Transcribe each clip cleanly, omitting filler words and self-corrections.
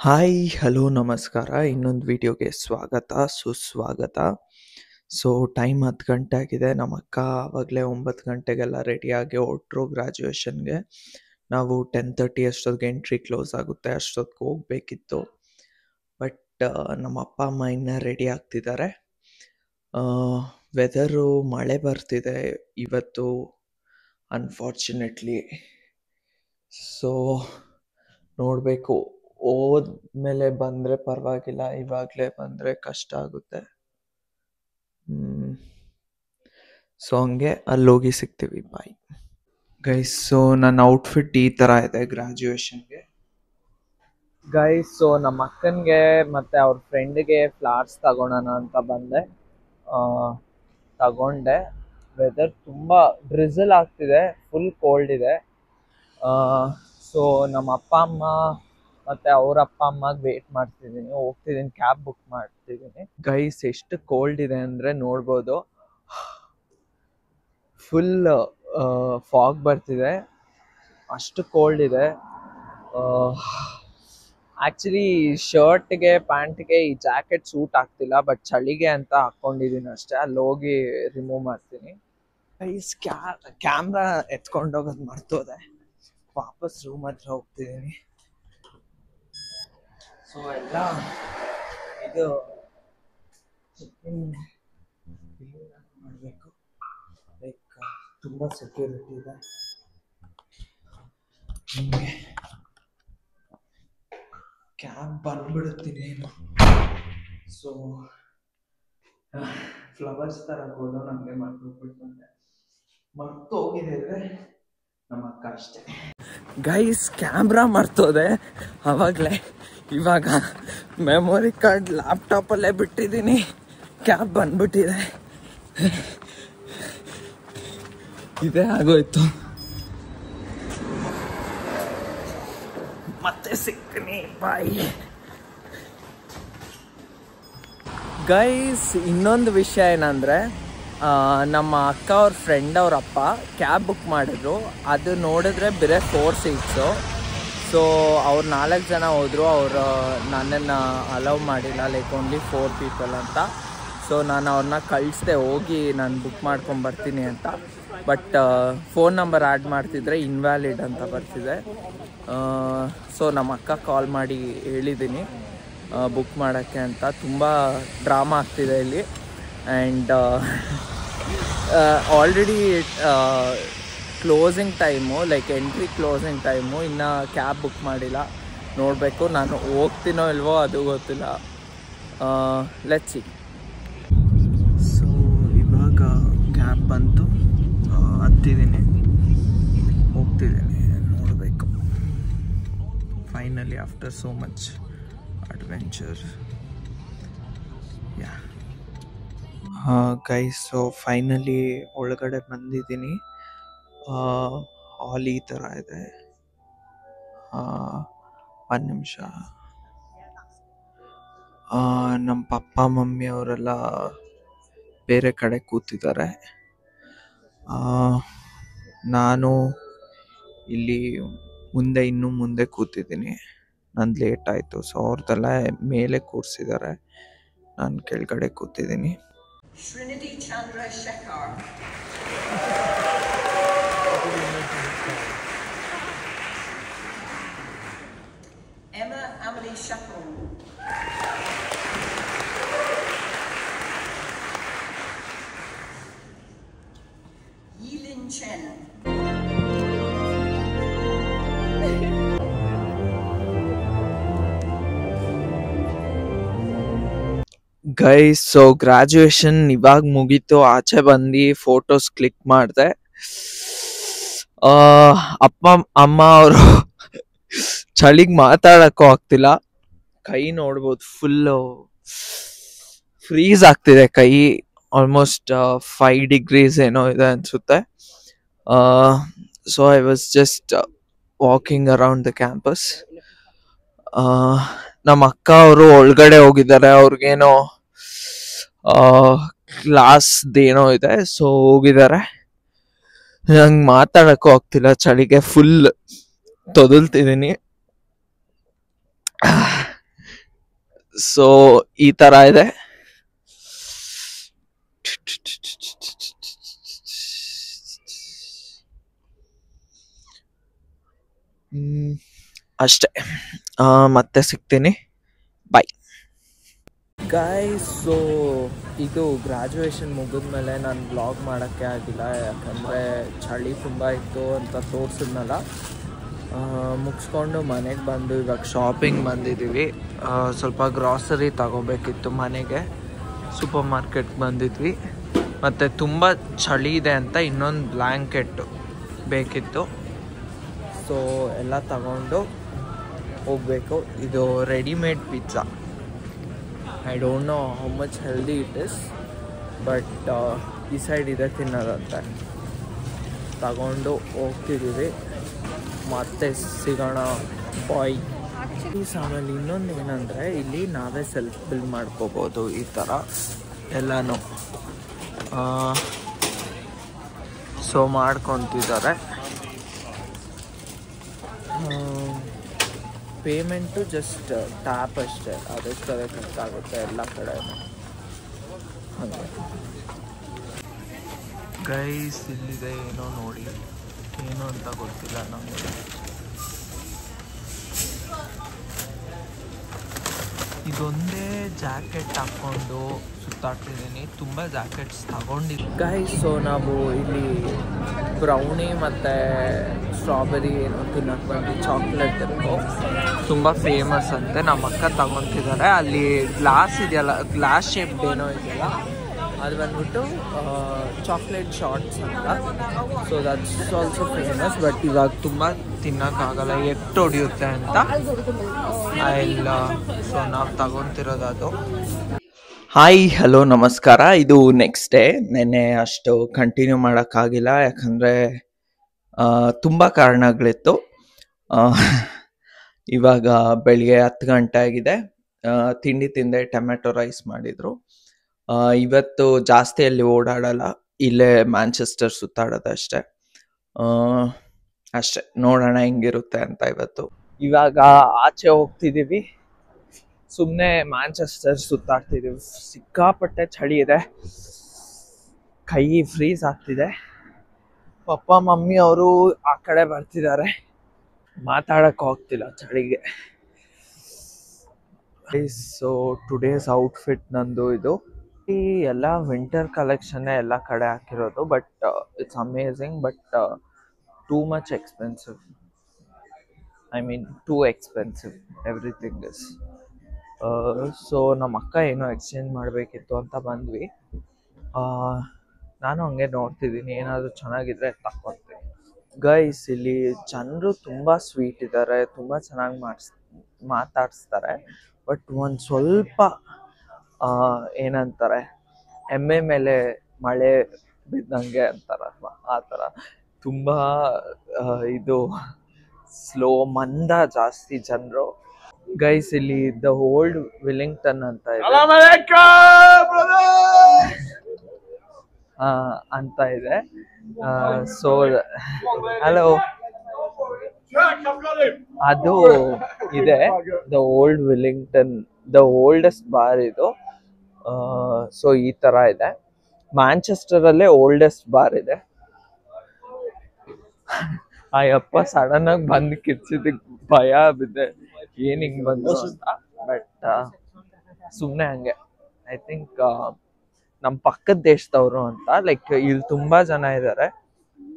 Hi hello ನಮಸ್ಕಾರ. ಇನ್ನೊಂದು ವಿಡಿಯೋಗೆ ಸ್ವಾಗತ ಸುಸ್ವಾಗತ. ಸೊ ಟೈಮ್ 10 ಗಂಟೆ ಆಗಿದೆ. ನಮ್ಮ ಅಕ್ಕ ಆವಾಗಲೇ 9 ಗಂಟೆಗೆಲ್ಲ ರೆಡಿಯಾಗಿ ಹೊರಟ್ರು ಗ್ರ್ಯಾಜುಯೇಷನ್ಗೆ. ನಾವು 10:30 ಅಷ್ಟೊತ್ತಿಗೆ ಎಂಟ್ರಿ ಕ್ಲೋಸ್ ಆಗುತ್ತೆ, ಅಷ್ಟೊತ್ತಿಗೆ ಹೋಗಬೇಕಿತ್ತು. ಬಟ್ ನಮ್ಮ ಅಪ್ಪ ಅಮ್ಮ ಇನ್ನೂ ರೆಡಿ ಆಗ್ತಿದ್ದಾರೆ. ವೆದರು ಮಳೆ ಬರ್ತಿದೆ ಇವತ್ತು ಅನ್ಫಾರ್ಚುನೇಟ್ಲಿ. ಸೊ ನೋಡಬೇಕು, ಹೋದ್ಮೇಲೆ ಬಂದರೆ ಪರವಾಗಿಲ್ಲ, ಇವಾಗಲೇ ಬಂದರೆ ಕಷ್ಟ ಆಗುತ್ತೆ. ಸೊ ಹಂಗೆ ಅಲ್ಲೋಗಿ ಸಿಗ್ತೀವಿ. Bye guys. ಸೊ ನನ್ನ ಔಟ್ಫಿಟ್ ಈ ಥರ ಇದೆ ಗ್ರ್ಯಾಜುಯೇಷನ್ಗೆ. ಗೈಸ್, ಸೊ ನಮ್ಮ ಅಕ್ಕನಿಗೆ ಮತ್ತು ಅವ್ರ ಫ್ರೆಂಡ್ಗೆ ಫ್ಲಾರ್ಸ್ ತಗೊಳೋಣ ಅಂತ ಬಂದೆ. ತಗೊಂಡೆ. ವೆದರ್ ತುಂಬ ಡ್ರಿಸಲ್ ಆಗ್ತಿದೆ, ಫುಲ್ ಕೋಲ್ಡ್ ಇದೆ. ಸೊ ನಮ್ಮ ಅಪ್ಪ ಅಮ್ಮ ಮತ್ತು ಅವ್ರ ಅಪ್ಪ ಅಮ್ಮಗೆ ವೇಟ್ ಮಾಡ್ತಿದ್ದೀನಿ, ಹೋಗ್ತಿದ್ದೀನಿ, ಕ್ಯಾಬ್ ಬುಕ್ ಮಾಡ್ತಿದ್ದೀನಿ. ಗೈಸ್, ಎಷ್ಟು ಕೋಲ್ಡ್ ಇದೆ ಅಂದರೆ ನೋಡ್ಬೋದು. ಫುಲ್ ಫಾಗ್ ಬರ್ತಿದೆ, ಅಷ್ಟು ಕೋಲ್ಡ್ ಇದೆ. ಆ್ಯಕ್ಚುಲಿ ಶರ್ಟ್ಗೆ ಪ್ಯಾಂಟ್ಗೆ ಈ ಜಾಕೆಟ್ ಸೂಟ್ ಆಗ್ತಿಲ್ಲ, ಬಟ್ ಚಳಿಗೆ ಅಂತ ಹಾಕ್ಕೊಂಡಿದ್ದೀನಿ ಅಷ್ಟೇ. ಅಲ್ಲಿ ಹೋಗಿ ರಿಮೂವ್ ಮಾಡ್ತೀನಿ. ಗೈಸ್, ಕ್ಯಾಮ್ರಾ ಎತ್ಕೊಂಡೋಗೋದು ಮರ್ತೋದೆ. ವಾಪಸ್ ರೂಮ್ ಹತ್ರ ಹೋಗ್ತಿದ್ದೀನಿ. ಸೊ ಎಲ್ಲ ಇದು ಚೆಕ್ಕಿಂಗ್ ಮಾಡಬೇಕು. ಲೈಕ್ ತುಂಬ ಸೆಕ್ಯೂರಿಟಿ ಇದೆ. ನಿಮಗೆ ಕ್ಯಾಬ್ ಬಂದ್ಬಿಡುತ್ತೀನೇನು. ಸೊ ಫ್ಲವರ್ಸ್ ತರಬಹುದು, ನಮಗೆ ಮರ್ತು ಹೋಗಿದೆ ನಮ್ಮ ಅಕ್ಕ ಅಷ್ಟೇ. ಗೈಸ್, ಕ್ಯಾಮ್ರಾ ಮರ್ತೋದೆ ಆವಾಗಲೇ. ಇವಾಗ ಮೆಮೊರಿ ಕಾರ್ಡ್ ಲ್ಯಾಪ್ಟಾಪಲ್ಲೇ ಬಿಟ್ಟಿದ್ದೀನಿ. ಕ್ಯಾಬ್ ಬಂದ್ಬಿಟ್ಟಿದೆ. ಇದೇ ಆಗೋಯ್ತು. ಮತ್ತೆ ಸಿಗ್ತೀನಿ, ಬಾಯ್. ಗೈಸ್, ಇನ್ನೊಂದು ವಿಷಯ ಏನಂದರೆ, ನಮ್ಮ ಅಕ್ಕ ಅವ್ರ ಫ್ರೆಂಡ್ ಅವ್ರ ಅಪ್ಪ ಕ್ಯಾಬ್ ಬುಕ್ ಮಾಡಿದ್ರು. ಅದು ನೋಡಿದ್ರೆ ಬೇರೆ 4 ಸೀಟ್ಸು. ಸೊ ಅವ್ರು 4 ಜನ ಹೋದರು. ಅವರು ನನ್ನನ್ನು ಅಲೌ ಮಾಡಿಲ್ಲ, ಲೈಕ್ ಓನ್ಲಿ 4 ಪೀಪಲ್ ಅಂತ. ಸೊ ನಾನು ಅವ್ರನ್ನ ಕಳಿಸ್ದೆ, ಹೋಗಿ ನಾನು ಬುಕ್ ಮಾಡ್ಕೊಂಬರ್ತೀನಿ ಅಂತ. ಬಟ್ ಫೋನ್ ನಂಬರ್ ಆ್ಯಡ್ ಮಾಡ್ತಿದ್ರೆ ಇನ್ವ್ಯಾಲಿಡ್ ಅಂತ ಬರ್ತಿದೆ. ಸೊ ನಮ್ಮ ಅಕ್ಕ ಕಾಲ್ ಮಾಡಿ ಹೇಳಿದ್ದೀನಿ ಬುಕ್ ಮಾಡೋಕ್ಕೆ ಅಂತ. ತುಂಬ ಡ್ರಾಮಾ ಆಗ್ತಿದೆ ಇಲ್ಲಿ. And already closing time, like entry closing time, ಇನ್ನು ಕ್ಯಾಬ್ ಬುಕ್ ಮಾಡಿಲ್ಲ. ನೋಡಬೇಕು, ನಾನು ಹೋಗ್ತೀನೋ ಇಲ್ವೋ ಅದು ಗೊತ್ತಿಲ್ಲ. Let's see. ಸೊ ಇವಾಗ ಕ್ಯಾಬ್ ಬಂತು, ಹತ್ತಿದ್ದೀನಿ, ಹೋಗ್ತಿದ್ದೀನಿ. ನೋಡಬೇಕು, finally after so much adventure. ಯಾ ಗೈಸ್, ಸೊ ಫೈನಲಿ ಒಳಗಡೆ ಬಂದಿದ್ದೀನಿ. ಹಾಲ್ ಈ ಥರ ಇದೆ. 1 ನಿಮಿಷ. ನಮ್ಮ ಪಪ್ಪ ಮಮ್ಮಿ ಅವರೆಲ್ಲ ಬೇರೆ ಕಡೆ ಕೂತಿದ್ದಾರೆ. ನಾನು ಇಲ್ಲಿ ಇನ್ನೂ ಮುಂದೆ ಕೂತಿದ್ದೀನಿ. ನಂದು ಲೇಟ್ ಆಯಿತು. ಸೊ ಅವ್ರದ್ದೆಲ್ಲ ಮೇಲೆ ಕೂರಿಸಿದ್ದಾರೆ, ನಾನು ಕೆಳಗಡೆ ಕೂತಿದ್ದೀನಿ. Trinity Chandra Shekhar. Emma Amelie Shackle. Yilin Chen. Guys, so graduation ಇವಾಗ ಮುಗೀತು. ಆಚೆ ಬಂದು ಫೋಟೋಸ್ ಕ್ಲಿಕ್ ಮಾಡಿದೆ. ಅಪ್ಪ ಅಮ್ಮ ಅವರು ಚಳಿಗೆ ಮಾತಾಡೋಕ್ಕೂ ಆಗ್ತಿಲ್ಲ. ಕೈ ನೋಡ್ಬೋದು, ಫುಲ್ಲು ಫ್ರೀಸ್ ಆಗ್ತಿದೆ ಕೈ. ಆಲ್ಮೋಸ್ಟ್ 5 ಡಿಗ್ರೀಸ್ ಏನೋ ಇದೆ ಅನಿಸುತ್ತೆ. So I was just walking around the campus. ನಮ್ಮ ಅಕ್ಕ ಅವರು ಒಳಗಡೆ ಹೋಗಿದ್ದಾರೆ, ಅವ್ರಿಗೇನೋ ಕ್ಲಾಸ್ದೇನೋ ಇದೆ, ಸೊ ಹೋಗಿದ್ದಾರೆ. ನಂಗೆ ಮಾತಾಡೋಕ್ಕೂ ಆಗ್ತಿಲ್ಲ, ಚಳಿಗೆ ಫುಲ್ ತೊದಲ್ತಿದ್ದೀನಿ. ಸೊ ಈ ತರ ಇದೆ. ಅಷ್ಟೇ. ಮತ್ತೆ ಸಿಗ್ತೀನಿ. Bye guys. ಸೊ ಇದು ಗ್ರ್ಯಾಜುಯೇಷನ್ ಮುಗಿದ್ಮೇಲೆ ನಾನು ಬ್ಲಾಗ್ ಮಾಡೋಕ್ಕೆ ಆಗಿಲ್ಲ, ಯಾಕಂದರೆ ಚಳಿ ತುಂಬ ಇತ್ತು ಅಂತ ತೋರಿಸಿದ್ನಲ್ಲ. ಮುಗಿಸ್ಕೊಂಡು ಮನೆಗೆ ಬಂದು ಇವಾಗ ಶಾಪಿಂಗ್ ಬಂದಿದ್ದೀವಿ. ಸ್ವಲ್ಪ ಗ್ರಾಸರಿ ತಗೋಬೇಕಿತ್ತು ಮನೆಗೆ. ಸೂಪರ್ ಮಾರ್ಕೆಟ್ಗೆ ಬಂದಿದ್ವಿ. ಮತ್ತು ತುಂಬ ಚಳಿ ಇದೆ ಅಂತ ಇನ್ನೊಂದು ಬ್ಲ್ಯಾಂಕೆಟ್ಟು ಬೇಕಿತ್ತು. ಸೊ ಎಲ್ಲ ತಗೊಂಡು ಹೋಗಬೇಕು. ಇದು readymade pizza. I don't know how much healthy it is, but ಈ ಸೈಡ್ ಇದೆ ತಿನ್ನೋದಂತೆ. ತಗೊಂಡು ಹೋಗ್ತಿದ್ದೀವಿ. ಮತ್ತೆ ಸಿಗೋಣ. ಬಾಯ್. ಆಮೇಲೆ ಇನ್ನೊಂದು ಏನಂದರೆ, ಇಲ್ಲಿ ನಾವೇ ಸೆಲ್ಫ್ ಬಿಲ್ ಮಾಡ್ಕೋಬೋದು ಈ ಥರ ಎಲ್ಲನೂ. ಸೊ ಮಾಡ್ಕೊತಿದ್ದಾರೆ. ಪೇಮೆಂಟು ಜಸ್ಟ್ ಟ್ಯಾಪ್ ಅಷ್ಟೇ, ಅದಕ್ಕೆ ಖರ್ಚಾಗುತ್ತೆ ಎಲ್ಲ ಕಡೆ ಹಾಗೆ. ಗೈಸ್ ಇಲ್ಲಿದೆ ಏನೋ ನೋಡಿ, ಏನು ಅಂತ ಗೊತ್ತಿಲ್ಲ ನಮಗೆ. ಇದೊಂದೇ ಜಾಕೆಟ್ ಹಾಕ್ಕೊಂಡು ಸುತ್ತಾಡ್ತಿದ್ದೀನಿ. ತುಂಬ ಜಾಕೆಟ್ಸ್ ತಗೊಂಡಿದ್ದೀನಿ ಗೈಸ್. ಸೊ ನಾವು ಇಲ್ಲಿ ಬ್ರೌನಿ ಮತ್ತು ಸ್ಟ್ರಾಬೆರಿ ಏನೋ ತಿನ್ನೋಕ್ಕೆ ಬಂದು ಚಾಕ್ಲೇಟ್ ಇತ್ತು, ತುಂಬ ಫೇಮಸ್ ಅಂತೆ. ನಮ್ಮ ಅಕ್ಕ ತಗೊತಿದ್ದಾರೆ. ಅಲ್ಲಿ ಗ್ಲಾಸ್ ಇದೆಯಲ್ಲ, ಗ್ಲಾಸ್ ಶೇಪ್ಡ್ ಏನೋ ಇದೆಯಲ್ಲ, ಅದು ಬಂದ್ಬಿಟ್ಟು ಚಾಕ್ಲೇಟ್ ಶಾರ್ಟ್ಸ್ ಅಂತ. So that's also famous. But ಇವಾಗ ತುಂಬ ತಿನ್ನೋಕ್ಕಾಗಲ್ಲ, ಎಟ್ಟು ಹೊಡಿಯುತ್ತೆ ಅಂತ ಇಲ್ಲ. ಸೊ ನಾವು ತಗೊತಿರೋದು ಅದು. ಹಾಯ್, ಹಲೋ, ನಮಸ್ಕಾರ. ಇದು ನೆಕ್ಸ್ಟ್ ಡೇ. ನೆನ್ನೆ ಅಷ್ಟು ಕಂಟಿನ್ಯೂ ಮಾಡೋಕ್ಕಾಗಿಲ್ಲ, ಯಾಕಂದರೆ ತುಂಬ ಕಾರಣಗಳಿತ್ತು. ಇವಾಗ ಬೆಳಿಗ್ಗೆ 10 ಗಂಟೆ ಆಗಿದೆ. ತಿಂಡಿ ತಿಂದೆ, ಟೊಮೆಟೊ ರೈಸ್ ಮಾಡಿದರು. ಇವತ್ತು ಜಾಸ್ತಿ ಅಲ್ಲಿ ಓಡಾಡಲ್ಲ, ಇಲ್ಲೇ ಮ್ಯಾಂಚೆಸ್ಟರ್ ಸುತ್ತಾಡೋದಷ್ಟೇ. ಅಷ್ಟೇ, ನೋಡೋಣ ಹೆಂಗಿರುತ್ತೆ ಅಂತ ಇವತ್ತು. ಇವಾಗ ಆಚೆ ಹೋಗ್ತಿದ್ದೀವಿ, ಸುಮ್ಮನೆ ಮ್ಯಾಂಚೆಸ್ಟರ್ ಸುತ್ತಾಡ್ತಿದ್ದೀವಿ. ಸಿಕ್ಕಾಪಟ್ಟೆ ಚಳಿ ಇದೆ, ಕೈ ಫ್ರೀಸ್ ಆಗ್ತಿದೆ. ಪಪ್ಪ ಮಮ್ಮಿ ಅವರು ಆ ಕಡೆ ಬರ್ತಿದ್ದಾರೆ, ಮಾತಾಡಕ್ಕೆ ಹೋಗ್ತಿಲ್ಲ ಚಳಿಗೆ. ಸೊ ಟುಡೇಸ್ ಔಟ್ಫಿಟ್ ನಂದು ಇದು. ಈ ಎಲ್ಲ ವಿಂಟರ್ ಕಲೆಕ್ಷನ್ ಎಲ್ಲ ಕಡೆ ಹಾಕಿರೋದು. But it's amazing, but too much expensive. I mean two expensive everything is. So ನಮ್ಮ ಅಕ್ಕ ಏನೋ ಎಕ್ಸ್ಚೇಂಜ್ ಮಾಡಬೇಕಿತ್ತು ಅಂತ ಬಂದ್ವಿ. ನಾನು ಹಂಗೆ ನೋಡ್ತಿದ್ದೀನಿ, ಏನಾದರೂ ಚೆನ್ನಾಗಿದ್ರೆ ತಗೊಳ್ತೀನಿ. ಗೈಸ್ ಇಲ್ಲಿ ಜನರು ತುಂಬ ಸ್ವೀಟ್ ಇದ್ದಾರೆ, ತುಂಬ ಚೆನ್ನಾಗಿ ಮಾತಾಡಿಸ್ತಾರೆ. ಬಟ್ ಒಂದು ಸ್ವಲ್ಪ ಏನಂತಾರೆ, ಎಮ್ಮೆ ಮೇಲೆ ಮಳೆ ಬಿದ್ದಂಗೆ ಅಂತಾರಲ್ವ, ಆ ಥರ ತುಂಬ ಇದು ಸ್ಲೋ, ಮಂದ ಜಾಸ್ತಿ ಜನರು. ಗೈಸ್ ಇಲ್ಲಿ ದ ಓಲ್ಡ್ ವಿಲ್ಲಿಂಗ್ಟನ್ ಅಂತ ಇದೆ ಅಂತ ಇದೆ. ಸೊ ಹಲೋ, ಅದು ಇದೆ the old Wellington, the oldest bar ಇದು. ಸೊ ಈ ತರ ಇದೆ. ಮ್ಯಾಂಚೆಸ್ಟರ್ ಅಲ್ಲೇ ಓಲ್ಡೆಸ್ಟ್ ಬಾರ್ ಇದೆ. ಆ ಯಪ್ಪ ಸಡನ್ ಆಗಿ ಬಂದು ಕಿರ್ಚಿದಕ್ಕೆ ಭಯ ಬಿದ್ದೆ, ಏನ್ ಹಿಂಗ್ ಬಂದು ಅಂತ. ಬಟ್ ಸುಮ್ನೆ ಹಂಗೆ. ಐ ಥಿಂಕ್ ನಮ್ಮ ಪಕ್ಕದ ದೇಶದವರು ಅಂತ, ಲೈಕ್ ಇಲ್ಲಿ ತುಂಬಾ ಜನ ಇದ್ದಾರೆ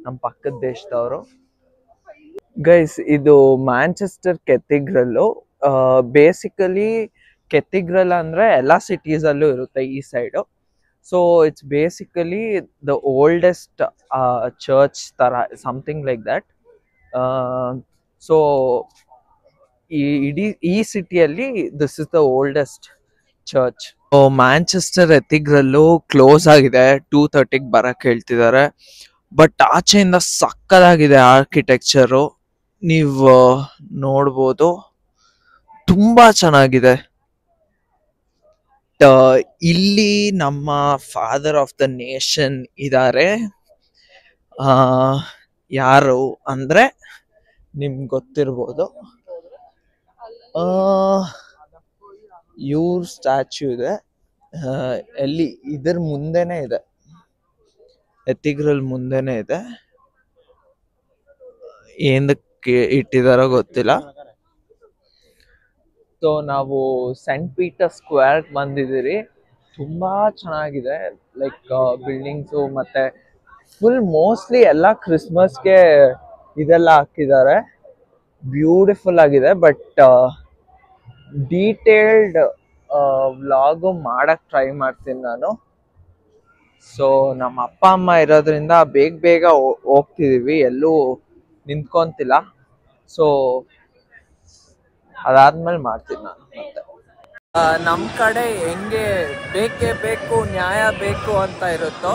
ನಮ್ಮ ಪಕ್ಕದ ದೇಶದವರು. ಗೈಸ್ ಇದು ಮ್ಯಾಂಚೆಸ್ಟರ್ ಕೆಥಿಡ್ರಲ್ಲು. ಬೇಸಿಕಲಿ ಕೆಥಿಡ್ರಲ್ ಅಂದ್ರೆ ಎಲ್ಲಾ ಸಿಟೀಸ್ ಅಲ್ಲೂ ಇರುತ್ತೆ ಈ side. So it's basically the oldest church ತರ, ಸಮಥಿಂಗ್ ಲೈಕ್ ದಟ್. ಸೊ ಈ ಸಿಟಿಯಲ್ಲಿ this is the oldest church. Manchester cathedral close ಆಗಿದೆ, 2:30 ಬರಕ್ ಹೇಳ್ತಿದ್ದಾರೆ. ಬಟ್ ಆಚೆಯಿಂದ ಸಕ್ಕದಾಗಿದೆ ಆರ್ಕಿಟೆಕ್ಚರು, ನೀವು ನೋಡ್ಬೋದು, ತುಂಬಾ ಚೆನ್ನಾಗಿದೆ. ಇಲ್ಲಿ ನಮ್ಮ ಫಾದರ್ ಆಫ್ ದ ನೇಷನ್ ಇದ್ದಾರೆ. ಯಾರು ಅಂದ್ರೆ ನಿಮ್ಗೆ ಗೊತ್ತಿರ್ಬೋದು, ಇವ್ರ ಸ್ಟ್ಯಾಚ್ಯೂ ಇದೆ, ಎಲ್ಲಿ ಇದ್ರ ಮುಂದೆನೆ ಇದೆ, ಎತ್ತಿಗ್ರಲ್ ಮುಂದೆನೆ ಇದೆ. ಏನಕ್ಕೆ ಇಟ್ಟಿದಾರೋ ಗೊತ್ತಿಲ್ಲ. ಸೊ ನಾವು ಸೆಂಟ್ ಪೀಟರ್ ಸ್ಕ್ವೇರ್ ಬಂದಿದ್ದೀರಿ. ತುಂಬಾ ಚೆನ್ನಾಗಿದೆ, ಲೈಕ್ ಬಿಲ್ಡಿಂಗ್ಸು ಮತ್ತೆ ಫುಲ್ ಮೋಸ್ಟ್ಲಿ ಎಲ್ಲ ಕ್ರಿಸ್ಮಸ್ಗೆ ಇದೆಲ್ಲ ಹಾಕಿದ್ದಾರೆ. ಬ್ಯೂಟಿಫುಲ್ ಆಗಿದೆ. ಬಟ್ ಡೀಟೇಲ್ಡ್ ವ್ಲಾಗು ಮಾಡಕ್ ಟ್ರೈ ಮಾಡ್ತೀನಿ ನಾನು. ಸೊ ನಮ್ಮ ಅಪ್ಪ ಅಮ್ಮ ಇರೋದ್ರಿಂದ ಬೇಗ ಬೇಗ ಹೋಗ್ತಿದೀವಿ, ಎಲ್ಲೂ ನಿಂತ್ಕೊಂತಿಲ್ಲ. ಸೊ ಅದಾದ್ಮೇಲೆ ಮಾಡ್ತೀನಿ ನಾನು. ಮತ್ತೆ ನಮ್ಮ ಕಡೆ ಹೆಂಗೆ ಬೇಕೇ ಬೇಕು ನ್ಯಾಯ ಬೇಕು ಅಂತ ಇರುತ್ತೋ,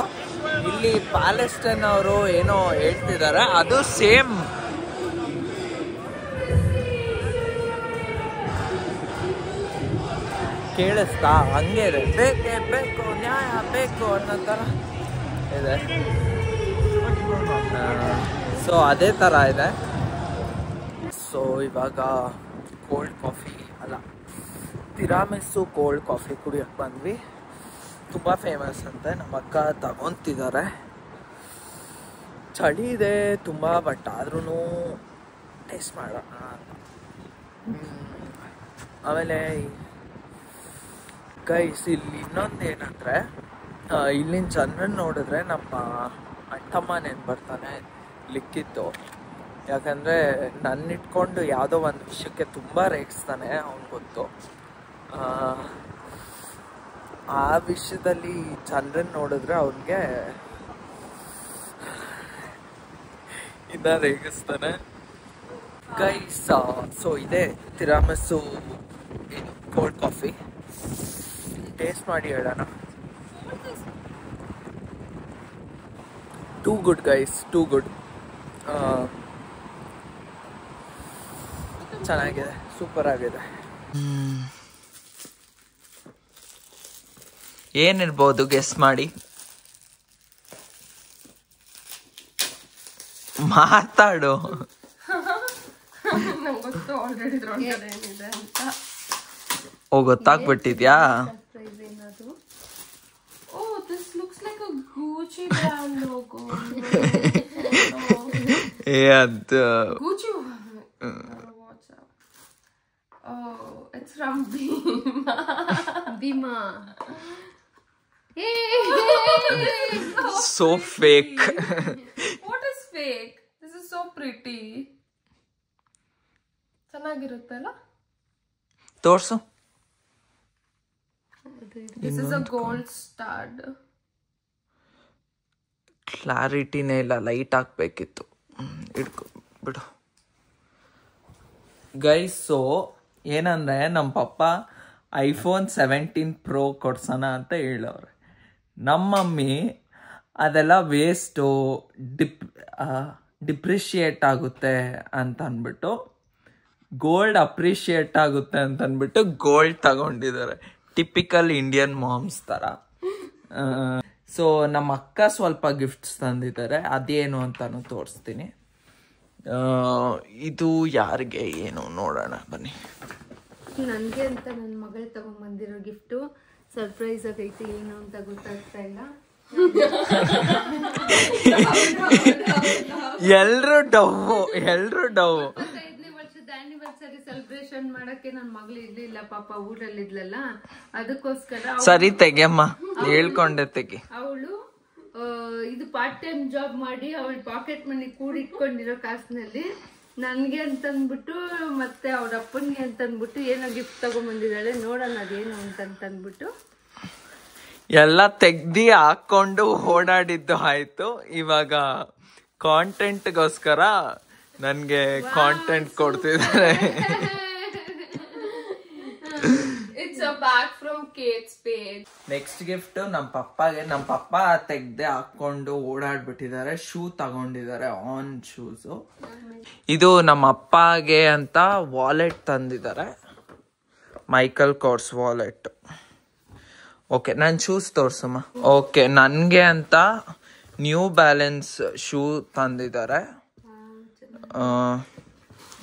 ಇಲ್ಲಿ ಪ್ಯಾಲೆಸ್ಟೈನ್ ಅವರು ಏನೋ ಹೇಳ್ತಿದ್ದಾರೆ, ಅದು ಸೇಮ್. ಕೇಳಿಸ್ತಾ? ಹಂಗೆ ಇದೆ, ಬೇಕೇ ಬೇಕು ನ್ಯಾಯ ಬೇಕು ಅನ್ನೋ ಥರ ಇದೆ. ಸೊ ಅದೇ ಥರ ಇದೆ. ಸೊ ಇವಾಗ ಕೋಲ್ಡ್ ಕಾಫಿ ಅಲ್ಲ, ತಿರಾಮಿಸು ಕೋಲ್ಡ್ ಕಾಫಿ ಕುಡಿಯೋಕ್ಕೆ ಬಂದ್ವಿ. ತುಂಬ ಫೇಮಸ್ ಅಂತೆ, ನಮ್ಮ ಅಕ್ಕ ತಗೊತಿದ್ದಾರೆ. ಚಳಿ ಇದೆ ತುಂಬ, ಬಟ್ ಆದ್ರೂ ಟೇಸ್ಟ್ ಮಾಡೋಣ. ಆಮೇಲೆ ಗೈಸ್ ಇಲ್ಲಿ ಇನ್ನೊಂದು ಏನಂದರೆ, ಇಲ್ಲಿನ ಜನರನ್ನು ನೋಡಿದ್ರೆ ನಮ್ಮ ಅಣ್ಣಮ್ಮ ನೆನ್ಪು ಬರ್ತಾನೆ ಲಿಕ್ಕಿತ್ತು. ಯಾಕಂದರೆ ನನ್ನ ಇಟ್ಕೊಂಡು ಯಾವುದೋ ಒಂದು ವಿಷಯಕ್ಕೆ ತುಂಬ ರೇಗಿಸ್ತಾನೆ, ಅವ್ನು ಗೊತ್ತು. ಆ ವಿಷಯದಲ್ಲಿ ಜನರನ್ನು ನೋಡಿದ್ರೆ ಅವನಿಗೆ ಇನ್ನ ರೇಗಿಸ್ತಾನೆ ಗೈಸ್. ಸೊ ಇದೇ ತಿರಾಮಿಸು ಕೋಲ್ಡ್ ಕಾಫಿ, ಟೇಸ್ಟ್ ಮಾಡಿ ಹೇಳೋಣ. Too good guys, too good. ಚೆನ್ನಾಗಿದೆ, ಸೂಪರ್ ಆಗಿದೆ. ಏನಿರ್ಬೋದು ಗೆಸ್ ಮಾಡಿ, ಮಾತಾಡು. ಓ ಗೊತ್ತಾಗ್ಬಿಟ್ಟಿದ್ಯಾ? ಅದು it's from Bima. Bima. So fake. What is fake? This is so pretty. ಚೆನ್ನಾಗಿರುತ್ತಲ್ಲ? ತೋರ್ಸು. This is a gold stud. ಕ್ಲಾರಿಟಿನೇ ಇಲ್ಲ, ಲೈಟ್ ಹಾಕ್ಬೇಕಿತ್ತು. ಇಡ್ಕೊ ಬಿಡು ಗೈಸ್. ಸೊ ಏನಂದ್ರೆ ನಮ್ಮ ಪಪ್ಪ iPhone 17 Pro ಕೊಡ್ಸೋಣ ಅಂತ ಹೇಳವ್ರೆ. ನಮ್ಮ ಮಮ್ಮಿ ಅದೆಲ್ಲ ವೇಸ್ಟು, ಡಿಪ್ರಿಷಿಯೇಟ್ ಆಗುತ್ತೆ ಅಂತ ಅಂದ್ಬಿಟ್ಟು, ಗೋಲ್ಡ್ ಅಪ್ರಿಷಿಯೇಟ್ ಆಗುತ್ತೆ ಅಂತ ಅಂದ್ಬಿಟ್ಟು ಗೋಲ್ಡ್ ತಗೊಂಡಿದ್ದಾರೆ. ಟಿಪಿಕಲ್ ಇಂಡಿಯನ್ ಮಾಮ್ಸ್ ಥರ. ಸೊ ನಮ್ಮ ಅಕ್ಕ ಸ್ವಲ್ಪ ಗಿಫ್ಟ್ಸ್ ತಂದಿದ್ದಾರೆ, ಅದೇನು ಅಂತಾನು ತೋರಿಸ್ತೀನಿ. ಇದು ಯಾರಿಗೆ ಏನು ನೋಡೋಣ ಬನ್ನಿ. ನನಗೆ ಅಂತ ನನ್ನ ಮಗಳು ತಗೊಂಡ್ಬಂದಿರೋ ಗಿಫ್ಟು ಸರ್ಪ್ರೈಸ್ ಆಗೈತಿ, ಏನು ಅಂತ ಗೊತ್ತಾಗ್ತಾ ಇಲ್ಲ. ಎಲ್ರು ಡವ್ 25ನೇ ವರ್ಷದ ಆನಿವರ್ಸರಿ ಸೆಲೆಬ್ರೇಷನ್ ಮಾಡಕ್ಕೆ ನನ್ನ ಮಗಳು ಇರ್ಲಿಲ್ಲ ಪಾಪ, ಊರಲ್ಲಿ ಇದ್ಲಲ್ಲ, ಅದಕ್ಕೋಸ್ಕರ ಸರಿ ತೆಗೆಯಮ್ಮ, ಹೇಳ್ಕೊಂಡೆ ತೆಗಿ. ಅವಳು ಇದು ಪಾರ್ಟ್ ಟೈಮ್ ಜಾಬ್ ಮಾಡಿ ಅವಳ ಪಾಕೆಟ್ ಮನಿ ಕೂಡಿಟ್ಕೊಂಡಿರೋ ಕಾಸಿನಲ್ಲಿ ನನ್ಗೆ ಅಂತಂದ್ಬಿಟ್ಟು ಮತ್ತೆ ಅವ್ರ ಅಪ್ಪನ್ಗೆ ಅಂತಂದ್ಬಿಟ್ಟು ಏನೋ ಗಿಫ್ಟ್ ತಗೊಂಡ್ಬಂದಿದ್ದಾಳೆ. ನೋಡೋಣ ಅದೇನು ಅಂತಂದ್ಬಿಟ್ಟು ಎಲ್ಲ ತೆಗ್ದಿ ಹಾಕೊಂಡು ಓಡಾಡಿದ್ದು ಆಯ್ತು. ಇವಾಗ ಕಾಂಟೆಂಟ್ಗೋಸ್ಕರ ನನ್ಗೆ ಕಾಂಟೆಂಟ್ ಕೊಡ್ತಿದ್ದಾರೆ. ನೆಕ್ಸ್ಟ್ ಗಿಫ್ಟ್ ನಮ್ಮ ಪಪ್ಪಾಗೆ. ನಮ್ಮ ಪಪ್ಪ ತೆಗ್ದೆ ಹಾಕೊಂಡು ಓಡಾಡ್ಬಿಟ್ಟಿದ್ದಾರೆ. ಶೂ ತಗೊಂಡಿದ್ದಾರೆ, ಆನ್ ಶೂಸು. ಇದು ನಮ್ಮ ಅಪ್ಪಗೆ ಅಂತ ವಾಲೆಟ್ ತಂದಿದ್ದಾರೆ, ಮೈಕಲ್ ಕೋರ್ಸ್ ವಾಲೆಟ್. ಓಕೆ, ನನ್ನ ಶೂಸ್ ತೋರ್ಸಮ್ಮ. ಓಕೆ, ನನಗೆ ಅಂತ ನ್ಯೂ ಬ್ಯಾಲೆನ್ಸ್ ಶೂ ತಂದಿದ್ದಾರೆ.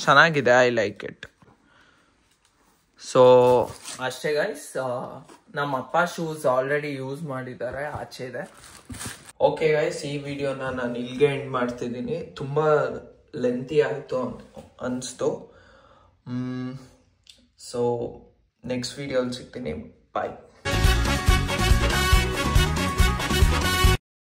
ಚೆನ್ನಾಗಿದೆ, ಐ ಲೈಕ್ ಇಟ್. ಸೊ ಅಷ್ಟೇ ಗೈಸ್, ನಮ್ಮ ಅಪ್ಪ ಶೂಸ್ ಆಲ್ರೆಡಿ ಯೂಸ್ ಮಾಡಿದ್ದಾರೆ, ಆಚೆ ಇದೆ. ಓಕೆ ಗೈಸ್, ಈ ವಿಡಿಯೋನ ನಾನು ಇಲ್ಲಿಗೆ ಎಂಡ್ ಮಾಡ್ತಿದ್ದೀನಿ. ತುಂಬ ಲೆಂತಿ ಆಯಿತು ಅನಿಸ್ತು. ಸೊ ನೆಕ್ಸ್ಟ್ ವಿಡಿಯೋಲಿ ಸಿಗ್ತೀನಿ. ಬಾಯ್.